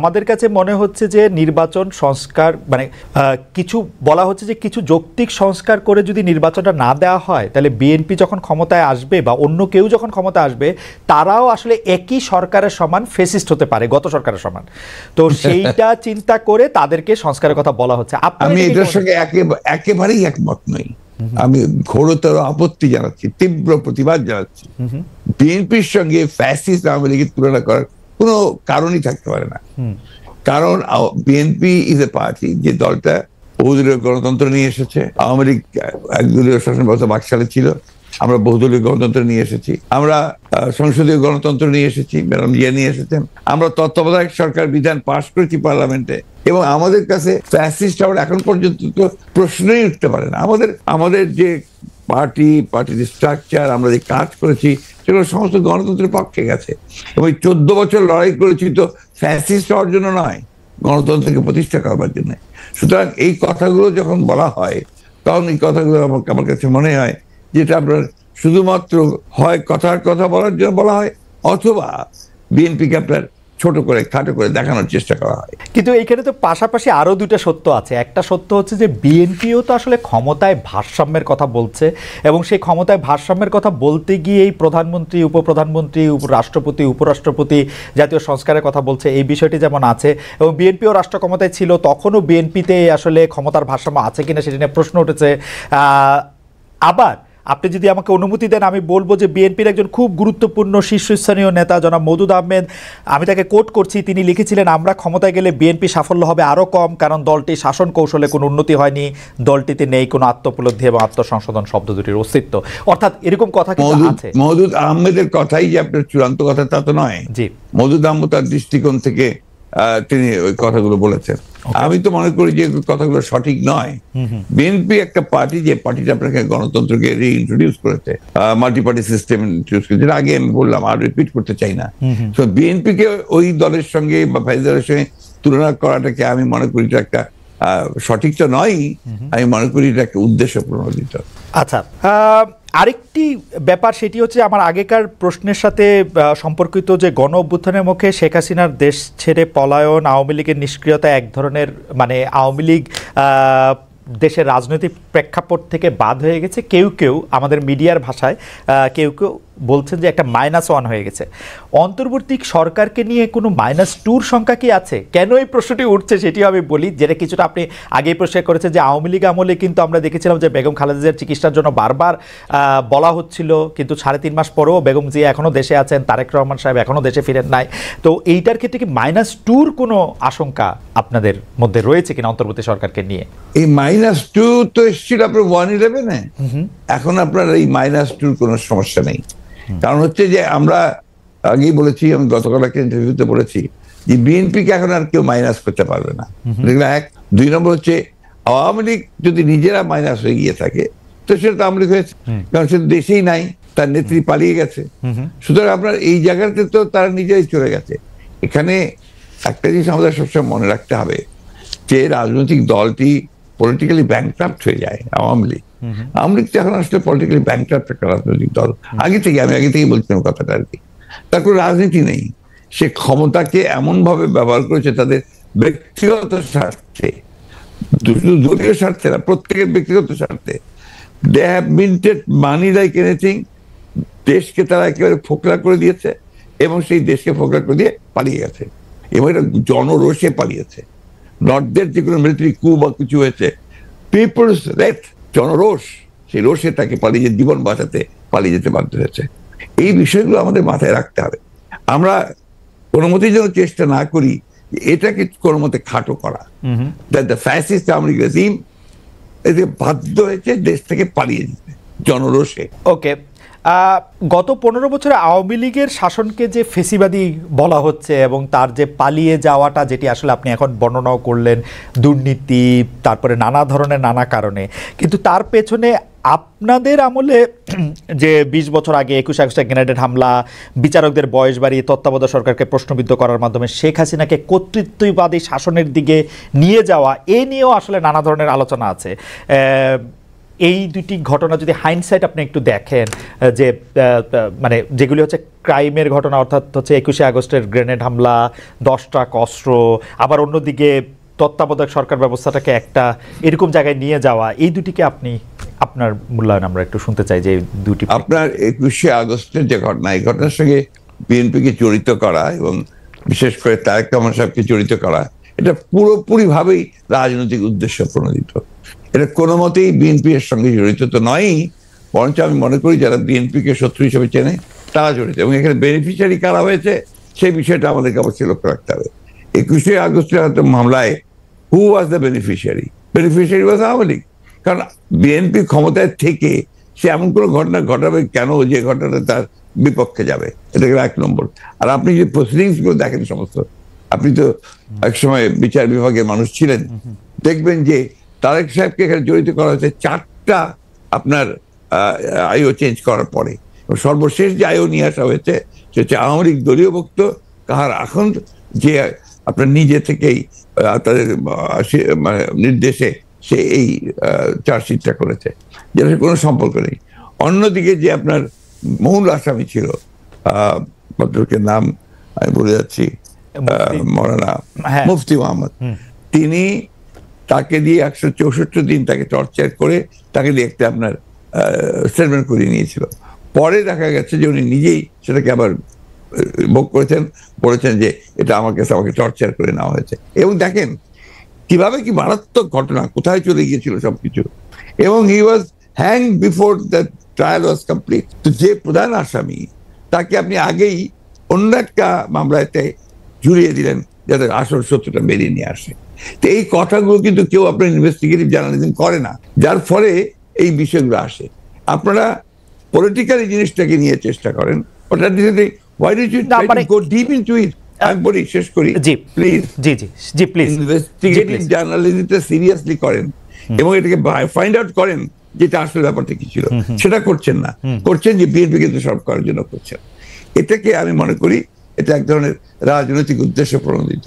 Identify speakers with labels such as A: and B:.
A: আমাদের কাছে মনে হচ্ছে যে নির্বাচন সংস্কার মানে কিছু বলা হচ্ছে যে কিছু যৌক্তিক সংস্কার করে যদি নির্বাচনটা না দেওয়া হয় তাহলে বিএনপি যখন ক্ষমতায় আসবে বা অন্য কেউ যখন ক্ষমতায় আসবে তারাও আসলে একই সরকারের সমান ফেসিস্ট হতে পারে, গত সরকারের সমান। তো সেইটা চিন্তা করে তাদেরকে সংস্কারের কথা বলা হচ্ছে।
B: আমি এটার সঙ্গে একেবারেই একমত নই। আমি ঘোরতর আপত্তি জানাচ্ছি, তীব্র প্রতিবাদ জানাচ্ছি। বিএনপির সঙ্গে ফ্যাসিস্ট আওয়ামী লীগের তুলনা করার কোনো কারণই থাকতে পারে না। কারণ বিএনপি ইজ এ পার্টি, যে দলটা বহুদলীয় গণতন্ত্র নিয়ে এসেছে। আওয়ামী লীগ একদলীয় শাসন ব্যবস্থা বাকশালে ছিল, আমরা বহুদলীয় গণতন্ত্র নিয়ে এসেছি। আমরা সংসদীয় গণতন্ত্র নিয়ে এসেছি, ম্যাডাম জিয়া নিয়ে এসেছেন। আমরা তত্ত্বাবধায়ক সরকার বিধান পাশ করেছি পার্লামেন্টে, এবং আমাদের কাছে ফ্যাসিস্ট আবার এখন পর্যন্ত তো প্রশ্নই উঠতে পারে না। আমাদের যে পার্টির স্ট্রাকচার, আমরা যে কাজ করেছি সেগুলো সমস্ত গণতন্ত্রের পক্ষে গেছে, এবং 14 বছর লড়াই করেছি তো ফ্যাসিস্ট হওয়ার জন্য নয়, গণতন্ত্রকে প্রতিষ্ঠা করবার জন্য। সুতরাং এই কথাগুলো যখন বলা হয় তখন এই কথাগুলো আমার কাছে মনে হয় যেটা আপনার শুধুমাত্র হয় কথার কথা বলার জন্য বলা হয়, অথবা বিএনপিকে আপনার ছোট করে খাটো করে দেখানোর চেষ্টা করা হয়।
A: কিন্তু এইখানে তো পাশাপাশি আরো দুটো সত্য আছে। একটা সত্য হচ্ছে যে বিএনপিও তো আসলে ক্ষমতায় ভারসাম্যের কথা বলছে, এবং সেই ক্ষমতায় ভারসাম্যের কথা বলতে গিয়ে এই প্রধানমন্ত্রী, উপপ্রধানমন্ত্রী, রাষ্ট্রপতি, উপরাষ্ট্রপতি জাতীয় সংস্কারের কথা বলছে, এই বিষয়টি যেমন আছে। এবং বিএনপিও রাষ্ট্র ক্ষমতায় ছিল, তখনও বিএনপিতে আসলে ক্ষমতার ভারসাম্য আছে কিনা সেটা নিয়ে প্রশ্ন উঠেছে। আবার আপনি যদি আমাকে অনুমতি দেন আমি বলবো যে বিএনপির একজন খুব গুরুত্বপূর্ণ শীর্ষস্থানীয় নেতা জনাব মওদুদ আহমেদ, আমি তাকে কোট করছি, তিনি লিখেছিলেন, আমরা ক্ষমতায় গেলে বিএনপি সাফল্য হবে আরও কম, কারণ দলটি শাসন কৌশলে কোনো উন্নতি হয়নি, দলটিতে নেই কোনো আত্মোপলব্ধি এবং আত্মসংশোধন শব্দ দুটির অস্তিত্ব। অর্থাৎ এরকম কথা কিন্তু আছে।
B: মওদুদ আহমেদের কথাই যে আপনার চূড়ান্ত কথা তা তো নয়।
A: জি,
B: মওদুদ আহমেদ তার দৃষ্টিকোণ থেকে তিনি ওই কথাগুলো বলেছেন। আমি তো মনে করি যে কথাগুলো সঠিক নয়। বিএনপি একটা পার্টি, যে পার্টিটা আপনাকে গণতন্ত্রকে রিইন্ট্রোডিউস করেছে, মাল্টি পার্টি সিস্টেম ইন্ট্রোডিউস করেছে, যেটা আগে আমি বললাম, আর রিপিট করতে চাই না। তো বিএনপিকে ওই দলের সঙ্গে বা ফাইজারের সঙ্গে তুলনা করাটাকে আমি মনে করি এটা একটা সঠিক তো নয়। আমি মনে করি এটা একটা উদ্দেশ্য প্রণোদিত।
A: আচ্ছা, আরেকটি ব্যাপার সেটি হচ্ছে আমার আগেকার প্রশ্নের সাথে সম্পর্কিত, যে গণ অভ্যুত্থানের মুখে শেখ হাসিনার দেশ ছেড়ে পলায়ন, আওয়ামী লীগের নিষ্ক্রিয়তা এক ধরনের, মানে আওয়ামী লীগ দেশের রাজনৈতিক প্রেক্ষাপট থেকে বাদ হয়ে গেছে। কেউ কেউ আমাদের মিডিয়ার ভাষায় কেউ কেউ বলছেন যে একটা -1 হয়ে গেছে। অন্তর্বর্তী সরকারকে নিয়ে কোনো -2 সংখ্যা কি আছে? কেন এই প্রশ্নটি উঠছে সেটিও আমি বলি, যেটা কিছুটা আপনি আগেই প্রশ্ন করেছেন যে আওয়ামী লীগ আমলে কিন্তু আমরা দেখেছিলাম যে বেগম খালেদা জিয়ার চিকিৎসার জন্য বারবার বলা হচ্ছিল, কিন্তু 3.5 মাস পরেও বেগম জিয়া এখনও দেশে আছেন, তারেক রহমান সাহেব এখনও দেশে ফিরেন নাই। তো এইটার ক্ষেত্রে কি -2 কোনো আশঙ্কা আপনাদের মধ্যে রয়েছে কিনা অন্তর্বর্তী সরকারকে নিয়ে?
B: এই -2 তো এসেছিল আপনার 111-এ। এখন আপনার এই -2 কোনো সমস্যা নেই। কারণ হচ্ছে যে আমরা আগেই বলেছি, আমি গতকাল একটা ইন্টারভিউতে বলেছি যে বিএনপিকে এখন আর কেউ মাইনাস করতে পারবে না। এক, 2 নম্বর হচ্ছে আওয়ামী লীগ যদি নিজেরা মাইনাস হয়ে গিয়ে থাকে তো সেটা তো আওয়ামী লীগ হয়েছে, কারণ সে দেশেই নাই, তার নেত্রী পালিয়ে গেছে। সুতরাং আপনার এই জায়গাতে তো তারা নিজেই চলে গেছে। এখানে একটা জিনিস আমাদের সবসময় মনে রাখতে হবে যে রাজনৈতিক দলটি পলিটিক্যালি ব্যাংক্রাফট হয়ে যায়। আওয়ামী লীগ তো এখন আসলে পলিটিক্যালি ব্যাংক্রাফট একটা রাজনৈতিক দল। আমি আগে থেকেই বলছিলাম কথাটা আর কি। তার কোনো রাজনীতি নেই, সে ক্ষমতাকে এমন ভাবে ব্যবহার করেছে তাদের ব্যক্তিগত স্বার্থে, দলীয় স্বার্থে না, প্রত্যেকের ব্যক্তিগত স্বার্থে। They have minted money like anything. দেশকে তারা একেবারে ফোকলা করে দিয়েছে, এবং সেই দেশকে ফোকলা করে দিয়ে পালিয়ে গেছে, এবং এটা জনরোষে পালিয়েছে। নর্থদের যে কোনো মিলিটারি কু বা কিছু হয়েছে, পিপলস রেট, জনরোষ, সেই রোষে তাকে পালিয়ে জীবন বাঁচাতে পালিয়ে যেতে বাধ্য হয়েছে। এই বিষয়গুলো আমাদের মাথায় রাখতে হবে। আমরা কোনো মতেই যেন চেষ্টা না করি এটাকে কোনো মতে খাটো করা। The fascist Awami League regime এতে বাধ্য হয়েছে দেশ থেকে পালিয়ে যেতে জনরোষে।
A: ওকে, গত 15 বছরে আওয়ামী লীগের শাসনকে যে ফেসিবাদী বলা হচ্ছে, এবং তার যে পালিয়ে যাওয়াটা, যেটি আসলে আপনি এখন বর্ণনাও করলেন, দুর্নীতি, তারপরে নানা ধরনের নানা কারণে, কিন্তু তার পেছনে আপনাদের আমলে যে 20 বছর আগে 21 আগস্টে গ্রেনেড হামলা, বিচারকদের বয়স বাড়িয়ে তত্ত্বাবধায়ক সরকারকে প্রশ্নবিদ্ধ করার মাধ্যমে শেখ হাসিনাকে কর্তৃত্ববাদী শাসনের দিকে নিয়ে যাওয়া, এ নিয়েও আসলে নানা ধরনের আলোচনা আছে। এই দুটি ঘটনা যদি হাইন্ডসাইট আপনি একটু দেখেন, যে মানে যেগুলি হচ্ছে ক্রাইমের ঘটনা, অর্থাৎ হচ্ছে 21শে আগস্টের গ্রেনেড হামলা, 10 ট্রাক অস্ত্র, আবার অন্যদিকে তত্ত্বাবধায়ক সরকার ব্যবস্থাটাকে একটা এরকম জায়গায় নিয়ে যাওয়া, এই দুটিকে আপনি আপনার মূল্যায়ন আমরা একটু শুনতে চাই, যে দুটি
B: আপনার 21শে আগস্টের যে ঘটনা, এই ঘটনার সঙ্গে বিএনপিকে জড়িত করা এবং বিশেষ করে তারেক রহমান সাহেবকে জড়িত করা, এটা পুরোপুরি ভাবেই রাজনৈতিক উদ্দেশ্য প্রণোদিত। এটা কোনো মতেই বিএনপি এর সঙ্গে জড়িত তো নয়ই, বরঞ্চ আমি মনে করি যারা বিএনপিকে শত্রু হিসেবে চেনে তারা জড়িত, এবং এখানে বেনিফিশিয়ারি কারা হয়েছে সেই বিষয়টা আমাদেরকে অবশ্যই লক্ষ্য রাখতে হবে। 21শে আগস্টের মামলায় who was the beneficiary? Beneficiary was Awami League. কারণ বিএনপি ক্ষমতায় থেকে সে এমন কোনো ঘটনা ঘটাবে কেন যে ঘটনাটা তার বিপক্ষে যাবে? এটা গেল 1 নম্বর। আর আপনি যে প্রসিডিংস গুলো দেখেন সমস্ত, আপনি তো একসময় বিচার বিভাগের মানুষ ছিলেন, দেখবেন যে তারেক সাহেবকে এখানে জড়িত করা হয়েছে 4টা আপনার আইও চেঞ্জ করার পরে। সর্বশেষ যে আইও নিয়ে আসা হয়েছে সে হচ্ছে আওয়ামী লীগ দলীয় ভুক্ত কাহার এখন, যে আপনার নিজে থেকেই তাদের মানে নির্দেশে সে এই চার্জশিটটা করেছে, যেটা কোনো সম্পর্ক নেই। অন্যদিকে যে আপনার মূল আসামি ছিল, ভদ্রলোকের নাম আমি বলে যাচ্ছি, মৌলানা মুফতি মোহাম্মদ, তিনি তাকে দিয়ে 164 দিন তাকে টর্চার করে তাকে দিয়ে একটা আপনার স্টেটমেন্ট করিয়ে নিয়েছিল। পরে দেখা গেছে যে উনি নিজেই সেটাকে আবার ভোগ করেছেন, বলেছেন যে এটা আমার কাছে আমাকে টর্চার করে নেওয়া হয়েছে। এবং দেখেন কিভাবে কি মারাত্মক ঘটনা, কোথায় চলে গিয়েছিল সবকিছু। এবং he was hang before the trial was complete. তো যে প্রধান আসামি তাকে আপনি আগেই অন্য একটা মামলাতে জুড়িয়ে দিলেন যাতে আসল সত্যটা বেরিয়ে নিয়ে আসে। তো এই কথাগুলো কিন্তু কেউ আপনার ইনভেস্টিগেটিভ জার্নালিজম করে না, যার ফলে এই বিষয়গুলো আসে। আপনারা পলিটিক্যালি জিনিসটাকে নিয়ে চেষ্টা করেন, ওটা দিতে why did you try to go deep into it? আমি বলি শেষ করি প্লিজ।
A: জি প্লিজ
B: ইনভেস্টিগেটিভ জার্নালিজমটা সিরিয়াসলি করেন এবং এটাকে ফাইন্ড আউট করেন যেটা আসলে ব্যাপারটা কি ছিল। সেটা করছেন না, করছেন যে বিএনপি কিন্তু সব করার জন্য করছেন। এটাকে আমি মনে করি এটা এক ধরনের রাজনৈতিক উদ্দেশ্য প্রণোদিত।